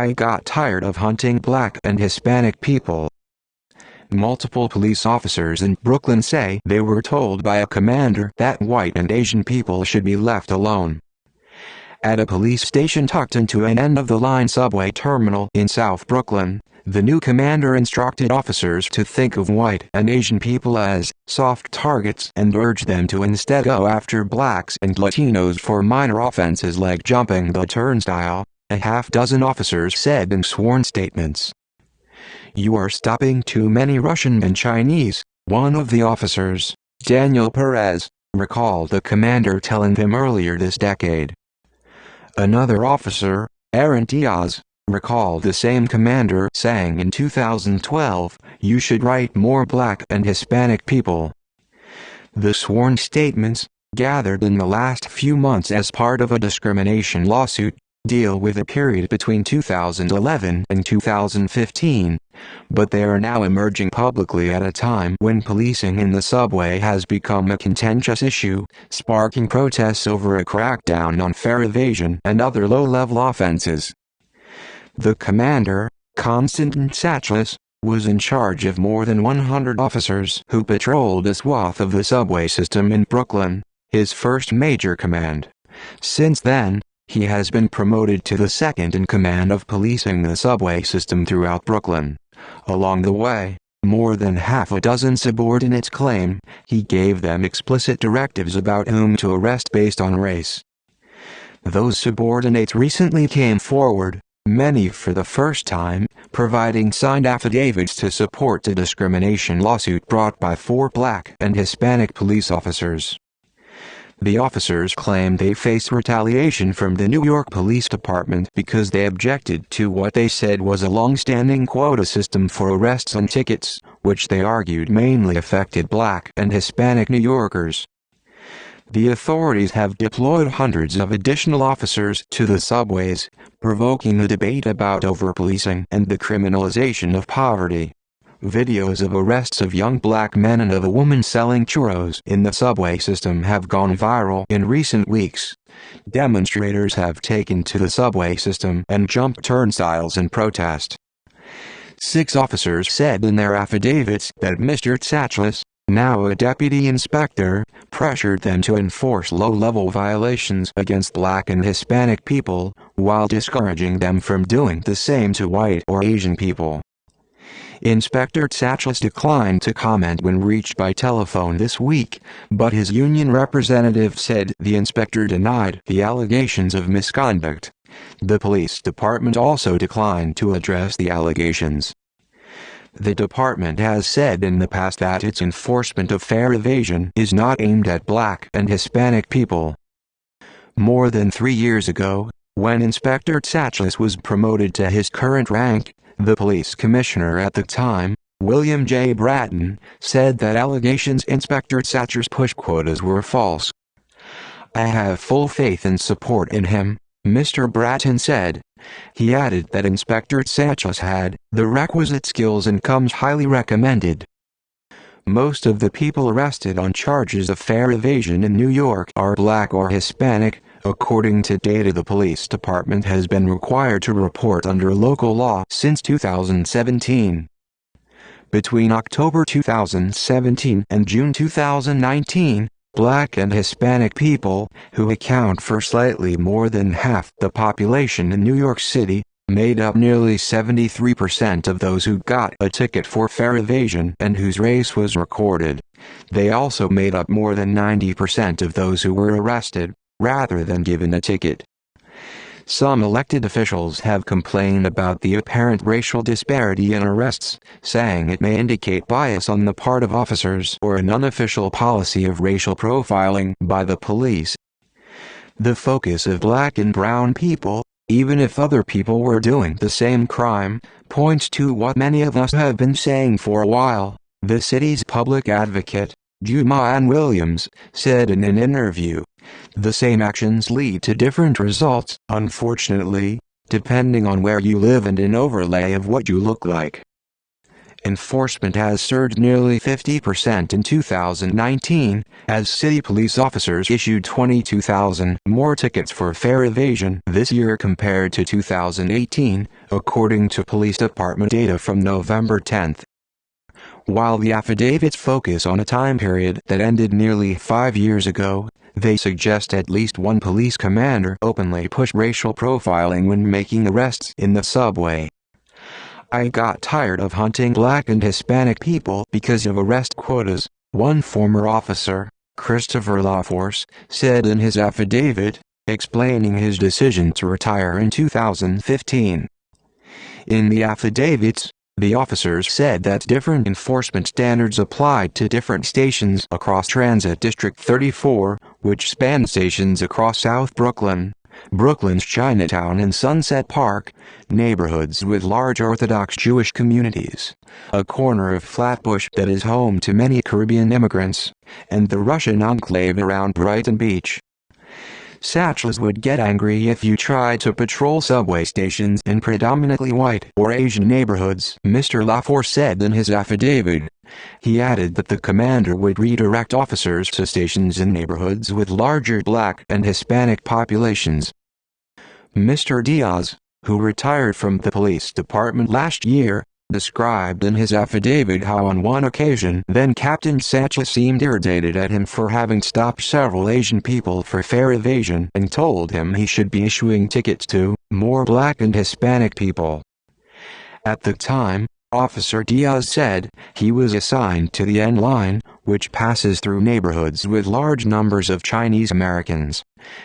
"I got tired of hunting black and Hispanic people." Multiple police officers in Brooklyn say they were told by a commander that white and Asian people should be left alone. At a police station tucked into an end-of-the-line subway terminal in South Brooklyn, the new commander instructed officers to think of white and Asian people as soft targets and urged them to instead go after blacks and Latinos for minor offenses like jumping the turnstile, a half-dozen officers said in sworn statements. "You are stopping too many Russian and Chinese," one of the officers, Daniel Perez, recalled the commander telling him earlier this decade. Another officer, Aaron Diaz, recalled the same commander saying in 2012, "You should write more black and Hispanic people." The sworn statements, gathered in the last few months as part of a discrimination lawsuit, deal with a period between 2011 and 2015, but they are now emerging publicly at a time when policing in the subway has become a contentious issue, sparking protests over a crackdown on fare evasion and other low-level offenses. The commander, Konstantin Sachlis, was in charge of more than 100 officers who patrolled a swath of the subway system in Brooklyn, his first major command. Since then, he has been promoted to the second-in-command of policing the subway system throughout Brooklyn. Along the way, more than half a dozen subordinates claim he gave them explicit directives about whom to arrest based on race. Those subordinates recently came forward, many for the first time, providing signed affidavits to support the discrimination lawsuit brought by 4 black and Hispanic police officers. The officers claim they faced retaliation from the New York Police Department because they objected to what they said was a long-standing quota system for arrests and tickets, which they argued mainly affected black and Hispanic New Yorkers. The authorities have deployed hundreds of additional officers to the subways, provoking a debate about over-policing and the criminalization of poverty. Videos of arrests of young black men and of a woman selling churros in the subway system have gone viral in recent weeks. Demonstrators have taken to the subway system and jumped turnstiles in protest. 6 officers said in their affidavits that Mr. Sachlis, now a deputy inspector, pressured them to enforce low-level violations against black and Hispanic people, while discouraging them from doing the same to white or Asian people. Inspector Sachlis declined to comment when reached by telephone this week, but his union representative said the inspector denied the allegations of misconduct. The police department also declined to address the allegations. The department has said in the past that its enforcement of fare evasion is not aimed at black and Hispanic people. More than 3 years ago, when Inspector Sachlis was promoted to his current rank, the police commissioner at the time, William J. Bratton, said that allegations Inspector Sachlis push quotas were false. "I have full faith and support in him," Mr. Bratton said. He added that Inspector Sachlis had the requisite skills and comes highly recommended. Most of the people arrested on charges of fare evasion in New York are black or Hispanic, according to data the police department has been required to report under local law since 2017. Between October 2017 and June 2019, black and Hispanic people, who account for slightly more than half the population in New York City, made up nearly 73% of those who got a ticket for fare evasion and whose race was recorded. They also made up more than 90% of those who were arrested, rather than given a ticket. Some elected officials have complained about the apparent racial disparity in arrests, saying it may indicate bias on the part of officers or an unofficial policy of racial profiling by the police. The focus of black and brown people, even if other people were doing the same crime, points to what many of us have been saying for a while, the city's public advocate, Jumaane Williams, said in an interview. The same actions lead to different results, unfortunately, depending on where you live and an overlay of what you look like. Enforcement has surged nearly 50% in 2019, as city police officers issued 22,000 more tickets for fare evasion this year compared to 2018, according to police department data from November 10. While the affidavits focus on a time period that ended nearly 5 years ago, they suggest at least one police commander openly pushed racial profiling when making arrests in the subway. "I got tired of hunting Black and Hispanic people because of arrest quotas," one former officer, Christopher LaForce, said in his affidavit, explaining his decision to retire in 2015. In the affidavits, the officers said that different enforcement standards applied to different stations across Transit District 34, which spanned stations across South Brooklyn, Brooklyn's Chinatown and Sunset Park, neighborhoods with large Orthodox Jewish communities, a corner of Flatbush that is home to many Caribbean immigrants, and the Russian enclave around Brighton Beach. "Satchels would get angry if you tried to patrol subway stations in predominantly white or Asian neighborhoods," Mr. LaForce said in his affidavit. He added that the commander would redirect officers to stations in neighborhoods with larger Black and Hispanic populations. Mr. Diaz, who retired from the police department last year, described in his affidavit how on one occasion then-Captain Satchel seemed irritated at him for having stopped several Asian people for fare evasion and told him he should be issuing tickets to more Black and Hispanic people. At the time, Officer Diaz said, he was assigned to the N line, which passes through neighborhoods with large numbers of Chinese Americans.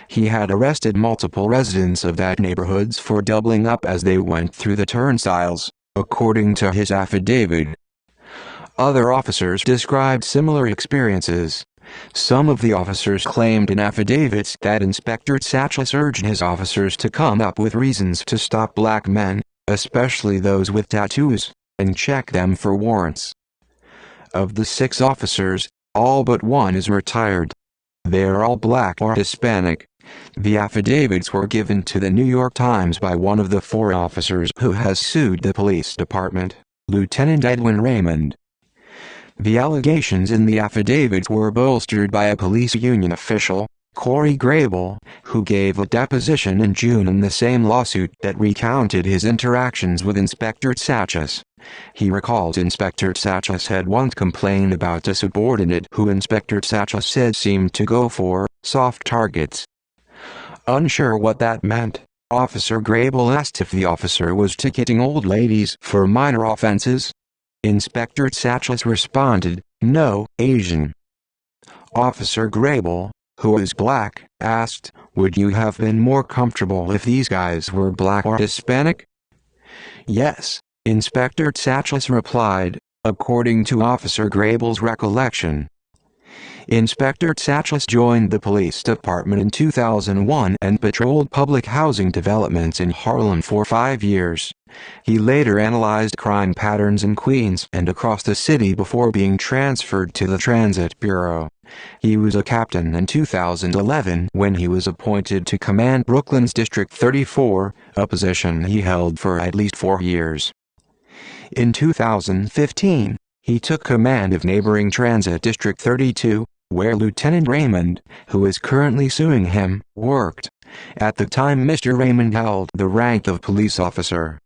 He had arrested multiple residents of that neighborhoods for doubling up as they went through the turnstiles, according to his affidavit. Other officers described similar experiences. Some of the officers claimed in affidavits that Inspector Satchel urged his officers to come up with reasons to stop Black men, especially those with tattoos, and check them for warrants. Of the 6 officers, all but one is retired. They are all Black or Hispanic. The affidavits were given to the New York Times by one of the 4 officers who has sued the police department, Lieutenant Edwin Raymond. The allegations in the affidavits were bolstered by a police union official, Corey Grable, who gave a deposition in June in the same lawsuit that recounted his interactions with Inspector Satchel. He recalled Inspector Satchel had once complained about a subordinate who Inspector Satchel said seemed to go for soft targets. Unsure what that meant, Officer Grable asked if the officer was ticketing old ladies for minor offenses. Inspector Satchel responded, "No, Asian." Officer Grable, who is Black, asked, "Would you have been more comfortable if these guys were Black or Hispanic?" "Yes," Inspector Satchel replied, according to Officer Grable's recollection. Inspector Satchel joined the police department in 2001 and patrolled public housing developments in Harlem for 5 years. He later analyzed crime patterns in Queens and across the city before being transferred to the Transit Bureau. He was a captain in 2011 when he was appointed to command Brooklyn's District 34, a position he held for at least 4 years. In 2015, he took command of neighboring Transit District 32, where Lieutenant Raymond, who is currently suing him, worked. At the time Mr. Raymond held the rank of police officer.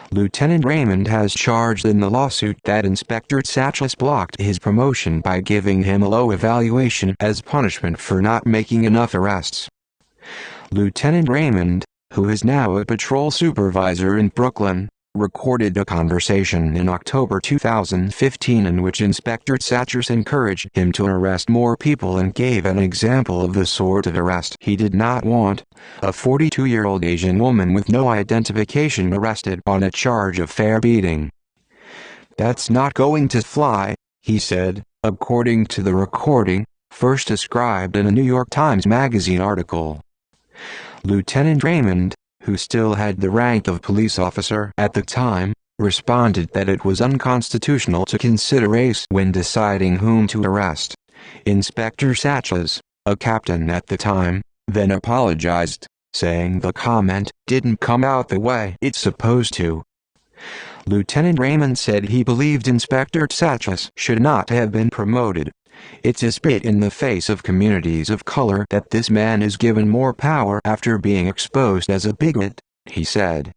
Lieutenant Raymond has charged in the lawsuit that Inspector Satchel blocked his promotion by giving him a low evaluation as punishment for not making enough arrests. Lieutenant Raymond, who is now a patrol supervisor in Brooklyn, recorded a conversation in October 2015 in which Inspector Satchel encouraged him to arrest more people and gave an example of the sort of arrest he did not want: a 42-year-old Asian woman with no identification arrested on a charge of fare beating. "That's not going to fly," he said, according to the recording, first described in a New York Times Magazine article. Lieutenant Raymond, who still had the rank of police officer at the time, responded that it was unconstitutional to consider race when deciding whom to arrest. Inspector Satchel, a captain at the time, then apologized, saying the comment didn't come out the way it's supposed to. Lieutenant Raymond said he believed Inspector Tsachas should not have been promoted. It's a spit in the face of communities of color that this man is given more power after being exposed as a bigot, he said.